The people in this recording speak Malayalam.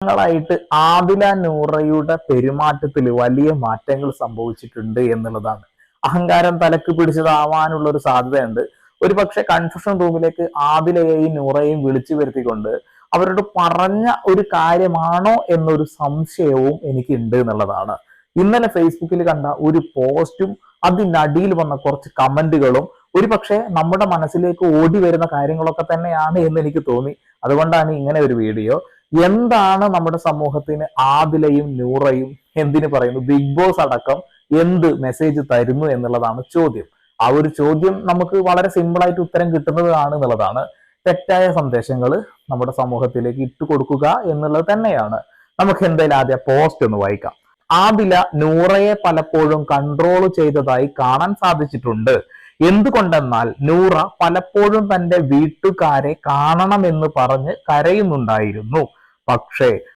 കാലങ്ങളായിട്ട് ആദില നൂറയുടെ പെരുമാറ്റത്തിൽ വലിയ മാറ്റങ്ങൾ സംഭവിച്ചിട്ടുണ്ട് എന്നുള്ളതാണ്. അഹങ്കാരം തലക്ക് പിടിച്ചതാവാനുള്ള ഒരു സാധ്യതയുണ്ട്. ഒരു പക്ഷെ കൺഫെഷൻ റൂമിലേക്ക് ആദിലയെയും നൂറയെയും വിളിച്ചു വരുത്തിക്കൊണ്ട് അവരോട് പറഞ്ഞ ഒരു കാര്യമാണോ എന്നൊരു സംശയവും എനിക്കുണ്ട് എന്നുള്ളതാണ്. ഇന്നലെ ഫേസ്ബുക്കിൽ കണ്ട ഒരു പോസ്റ്റും അതിനടിയിൽ വന്ന കുറച്ച് കമന്റുകളും ഒരു പക്ഷെ നമ്മുടെ മനസ്സിലേക്ക് ഓടി വരുന്ന കാര്യങ്ങളൊക്കെ തന്നെയാണ് എന്ന് എനിക്ക് തോന്നി. അതുകൊണ്ടാണ് ഇങ്ങനെ ഒരു വീഡിയോ. എന്താണ് നമ്മുടെ സമൂഹത്തിന് ആദിലയും നൂറയും, എന്തിനു പറയുന്നു ബിഗ് ബോസ് അടക്കം എന്ത് മെസ്സേജ് തരുന്നു എന്നുള്ളതാണ് ചോദ്യം. ആ ഒരു ചോദ്യം നമുക്ക് വളരെ സിമ്പിൾ ആയിട്ട് ഉത്തരം കിട്ടുന്നതാണ് എന്നുള്ളതാണ്. തെറ്റായ സന്ദേശങ്ങൾ നമ്മുടെ സമൂഹത്തിലേക്ക് ഇട്ടുകൊടുക്കുക എന്നുള്ളത് തന്നെയാണ്. നമുക്ക് എന്തായാലും ആദ്യം പോസ്റ്റ് ഒന്ന് വായിക്കാം. ആദില നൂറയെ പലപ്പോഴും കൺട്രോൾ ചെയ്തതായി കാണാൻ സാധിച്ചിട്ടുണ്ട്. എന്തുകൊണ്ടെന്നാൽ നൂറ പലപ്പോഴും തന്റെ വീട്ടുകാരെ കാണണമെന്ന് പറഞ്ഞ് കരയുന്നുണ്ടായിരുന്നു. പക്ഷേ